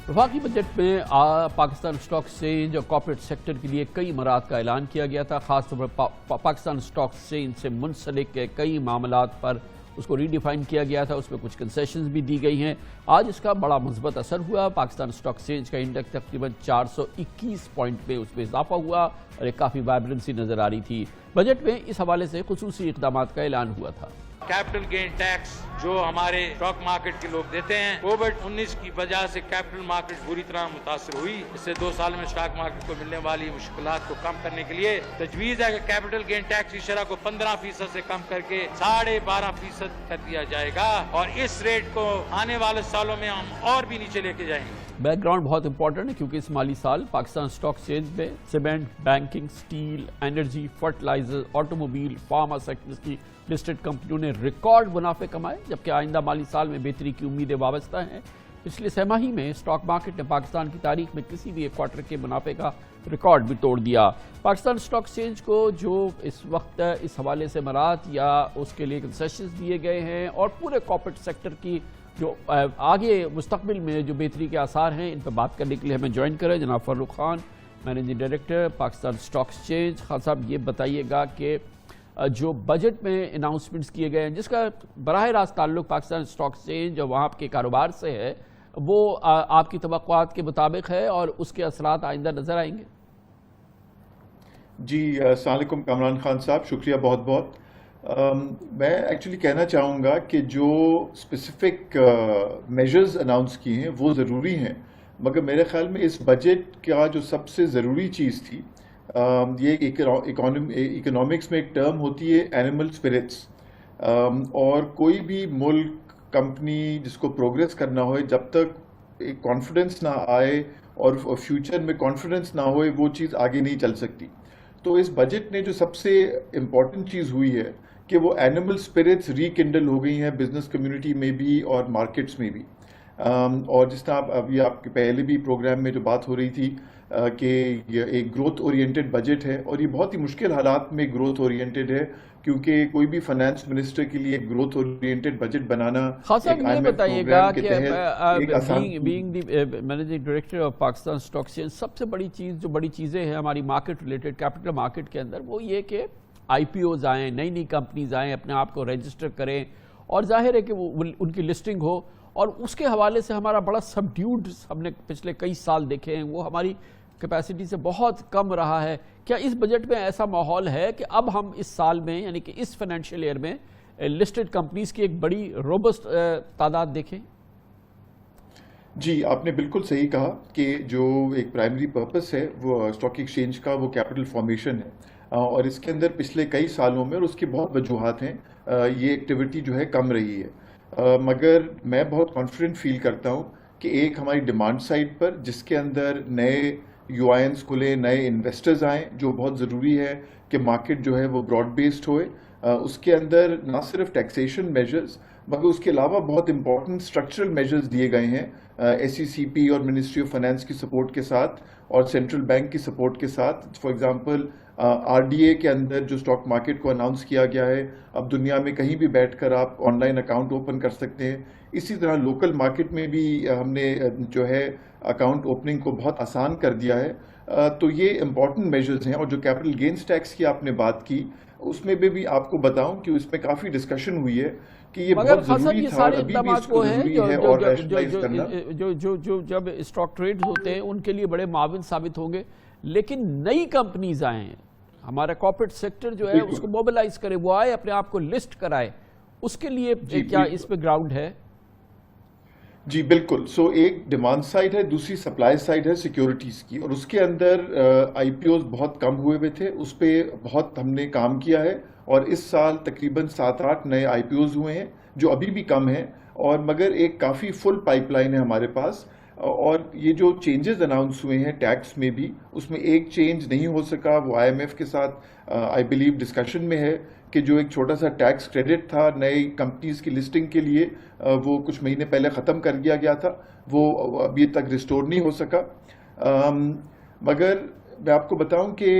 वफाकी बजट में Pakistan stock exchange और कॉर्पोरेट सेक्टर के लिए कई मराहत का ऐलान किया गया था। खासतौर पर पाकिस्तान स्टॉक एक्सचेंज से मुंसलिक के कई मामलात पर उसको रीडिफाइन किया गया था, उसमें कुछ कंसेशंस भी दी गई हैं। आज इसका बड़ा मुस्बत असर हुआ। पाकिस्तान स्टॉक एक्सचेंज का इंडेक्स तकरीबन 421 पॉइंट पे उसमें इजाफा हुआ और एक काफ़ी वाइब्रेंसी नज़र आ रही थी। बजट में इस हवाले से खुसूसी इक़दाम का ऐलान हुआ था। कैपिटल गेन टैक्स जो हमारे स्टॉक मार्केट के लोग देते हैं, कोविड-19 की वजह से कैपिटल मार्केट बुरी तरह मुतासर हुई। इससे 2 साल में स्टॉक मार्केट को मिलने वाली मुश्किलात को कम करने के लिए तजवीज़ है कि कैपिटल गेन टैक्स की शरह को 15% से कम करके 12.5% कर दिया जाएगा और इस रेट को आने वाले सालों में हम और भी नीचे लेके जाएंगे। बैकग्राउंड बहुत इंपॉर्टेंट है क्योंकि इस माली साल पाकिस्तान स्टॉक एक्सचेंज में cement, banking, steel, energy, fertiliser, automobile, pharma sectors की लिस्टेड कंपनियों ने रिकॉर्ड मुनाफे कमाए, जबकि आइंदा माली साल में बेहतरी की उम्मीदें वाबस्ता हैं। पिछले छमाही में स्टॉक मार्केट ने पाकिस्तान की तारीख में किसी भी एक क्वार्टर के मुनाफे का रिकॉर्ड भी तोड़ दिया। पाकिस्तान स्टॉक एक्सचेंज को जो इस वक्त इस हवाले से मराहत या उसके लिए कंसेशंस दिए गए हैं और पूरे कॉर्पोरेट सेक्टर की जो आगे मुस्तकबिल में जो बेहतरी के आसार हैं, इन पर बात करने के लिए हमें ज्वाइन करें जनाब Farooq Khan, managing director Pakistan stock exchange. Khan साहब, ये बताइएगा कि जो बजट में अनाउंसमेंट्स किए गए हैं जिसका बराह रास्त ताल्लुक पाकिस्तान स्टॉक एक्सचेंज और वहाँ के कारोबार से है, वो आपकी तवक्कुआत के मुताबिक है और उसके असरात आइंदा नज़र आएंगे? जी, अस्सलाम वालेकुम कामरान खान साहब, शुक्रिया बहुत बहुत। मैं एक्चुअली कहना चाहूँगा कि जो स्पेसिफिक मेजर्स अनाउंस किए हैं वो ज़रूरी हैं, मगर मेरे ख़्याल में इस बजट का जो सबसे ज़रूरी चीज़ थी, ये इकोनॉमिक्स में एक टर्म होती है एनिमल स्पिरिट्स। और कोई भी मुल्क, कंपनी जिसको प्रोग्रेस करना हो, जब तक एक कॉन्फिडेंस ना आए और फ्यूचर में कॉन्फिडेंस ना होए, वो चीज़ आगे नहीं चल सकती। तो इस बजट ने जो सबसे इम्पॉर्टेंट चीज़ हुई है कि वो एनिमल स्पिरिट्स रीकिंडल हो गई हैं बिजनेस कम्युनिटी में भी और मार्केट्स में भी। और जिस तरह अभी आपके पहले भी प्रोग्राम में जो बात हो रही थी कि ये एक ग्रोथ ओरिएंटेड बजट है और ये बहुत ही मुश्किल हालात में ग्रोथ ओरिएंटेड है, क्योंकि कोई भी फाइनेंस मिनिस्टर के लिए ग्रोथ ओरिएंटेड बजट बनाना ये बताइएगा कि being the managing director of Pakistan stock exchange, सबसे बड़ी चीज़ जो बड़ी चीज़ें हैं हमारी मार्केट रिलेटेड कैपिटल मार्केट के अंदर, वो ये कि IPOs आएँ, नई नई कंपनीज आएँ, अपने आप को रजिस्टर करें और जाहिर है कि वो उनकी लिस्टिंग हो, और उसके हवाले से हमारा बड़ा सबड्यूड हमने पिछले कई साल देखे हैं, वो हमारी कैपेसिटी से बहुत कम रहा है। क्या इस बजट में ऐसा माहौल है कि अब हम इस साल में, यानी कि इस फाइनेंशियल ईयर में, लिस्टेड कंपनीज की एक बड़ी रोबस्ट तादाद देखें? जी, आपने बिल्कुल सही कहा कि जो एक प्राइमरी पर्पस है वो स्टॉक एक्सचेंज का, वो कैपिटल फॉर्मेशन है और इसके अंदर पिछले कई सालों में, और उसकी बहुत वजूहात हैं, ये एक्टिविटी जो है कम रही है। मगर मैं बहुत कॉन्फिडेंट फील करता हूँ कि एक हमारी डिमांड साइड पर, जिसके अंदर नए यूआईएन्स खुले, नए इन्वेस्टर्स आएँ, जो बहुत ज़रूरी है कि मार्केट जो है वो ब्रॉड बेस्ड होए। उसके अंदर ना सिर्फ टैक्सेशन मेजर्स, मगर उसके अलावा बहुत इंपॉर्टेंट स्ट्रक्चरल मेजर्स दिए गए हैं SECP और मिनिस्ट्री ऑफ फाइनेंस की सपोर्ट के साथ और सेंट्रल बैंक की सपोर्ट के साथ। फॉर एग्जांपल RDA के अंदर जो स्टॉक मार्केट को अनाउंस किया गया है, अब दुनिया में कहीं भी बैठकर आप ऑनलाइन अकाउंट ओपन कर सकते हैं। इसी तरह लोकल मार्केट में भी हमने जो है अकाउंट ओपनिंग को बहुत आसान कर दिया है। तो ये इम्पॉर्टेंट मेजर्स हैं। और जो कैपिटल गेन्स टैक्स की आपने बात की, उसमें भी आपको बताऊं कि इसमें काफ़ी डिस्कशन हुई है कि ये बहुत ज़रूरी था और अभी भी इसको ज़रूरी है और रैशनलाइज करना। जो जब स्टॉक ट्रेड होते हैं उनके लिए बड़े माविन साबित होंगे, लेकिन नई कंपनीज आए, हमारा कॉर्पोरेट सेक्टर जो है उसको मोबिलाइज करे, वो आए, अपने आप को लिस्ट कराए, उसके लिए क्या इस पे ग्राउंड है? जी बिल्कुल। सो एक डिमांड साइड है, दूसरी सप्लाई साइड है सिक्योरिटीज़ की, और उसके अंदर IPOs बहुत कम हुए हुए थे, उस पर बहुत हमने काम किया है और इस साल तकरीबन 7-8 नए IPOs हुए हैं, जो अभी भी कम हैं, और मगर एक काफ़ी फुल पाइपलाइन है हमारे पास। और ये जो चेंजेस अनाउंस हुए हैं टैक्स में भी, उसमें एक चेंज नहीं हो सका, वो IMF के साथ आई बिलीव डिस्कशन में है कि जो एक छोटा सा टैक्स क्रेडिट था नई कंपनीज की लिस्टिंग के लिए, वो कुछ महीने पहले ख़त्म कर दिया गया था, वो अभी तक रिस्टोर नहीं हो सका। मगर मैं आपको बताऊं कि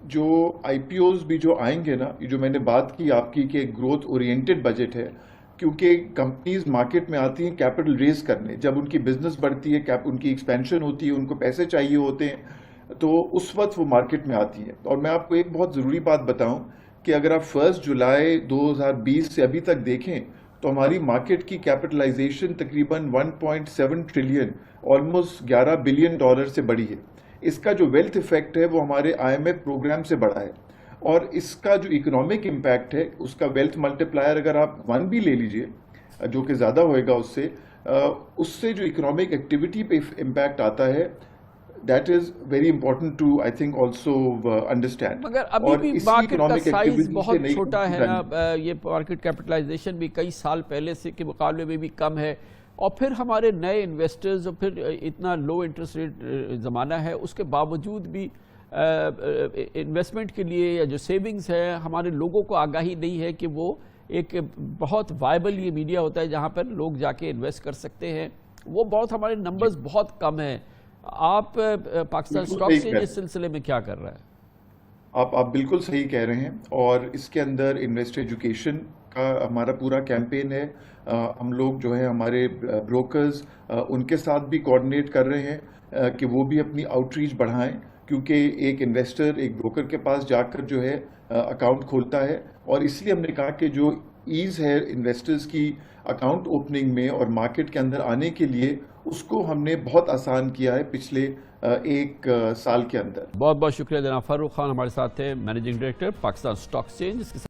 जो IPOs भी जो आएंगे ना, ये जो मैंने बात की आपकी कि ग्रोथ ओरिएंटेड बजट है, کیونکہ کمپنیز مارکیٹ میں آتی ہیں کیپٹل ریز کرنے. جب ان کی بزنس بڑھتی ہے, ان کی ایکسپینشن ہوتی ہے, ان کو پیسے چاہیے ہوتے ہیں, تو اس وقت وہ مارکیٹ میں آتی ہے. اور میں آپ کو ایک بہت ضروری بات بتاؤں کہ اگر آپ 1 جولائی 2020 سے ابھی تک دیکھیں تو ہماری مارکیٹ کی کیپٹلائزیشن تقریباً 1.7 ٹریلین آلموسٹ $11 بلین سے بڑھی ہے. اس کا جو ویلتھ ایفیکٹ ہے وہ ہمارے IMF پروگرام سے بڑھا ہے, اور اس کا جو اکنامک امپیکٹ ہے, اس کا ویلتھ ملٹی پلائر اگر آپ 1 بھی لے لیجئے جو کہ زیادہ ہوئے گا, اس سے جو اکنامک ایکٹیویٹی پہ امپیکٹ آتا ہے, that is very important to I think also understand. مگر ابھی بھی مارکیٹ کا سائز بہت چھوٹا ہے نا, یہ مارکیٹ کیپٹلائزیشن بھی کئی سال پہلے سے کے مقابلے میں بھی کم ہے, اور پھر ہمارے نئے انویسٹرز, اور پھر اتنا لو انٹرسٹ ریٹ زمانہ ہے, اس کے باوجود بھی انویسٹمنٹ کے لیے یا جو سیونگز ہے, ہمارے لوگوں کو آگاہی نہیں ہے کہ وہ ایک بہت وائبل یہ میڈیا ہوتا ہے جہاں پر لوگ جا کے انویسٹ کر سکتے ہیں. وہ بہت ہمارے نمبرز بہت کم ہیں. آپ پاکستان اسٹاک ایکسچینج اس سلسلے میں کیا کر رہا ہے؟ آپ بالکل صحیح کہہ رہے ہیں, اور اس کے اندر انویسٹر ایجوکیشن کا ہمارا پورا کیمپین ہے. ہم لوگ جو ہے ہمارے بروکرز ان کے ساتھ بھی کوآرڈینیٹ کر رہے ہیں کہ وہ بھی اپنی آؤٹ ریچ بڑھائیں, کیونکہ ایک انویسٹر ایک بروکر کے پاس جا کر جو ہے اکاؤنٹ کھولتا ہے, اور اس لیے ہم نے کہا کہ جو ایز ہے انویسٹرز کی اکاؤنٹ اوپننگ میں اور مارکیٹ کے اندر آنے کے لیے, اس کو ہم نے بہت آسان کیا ہے پچھلے 1 سال کے اندر. بہت بہت شکریہ جناب فاروق خان, ہمارے ساتھ ہیں managing director Pakistan stock exchange.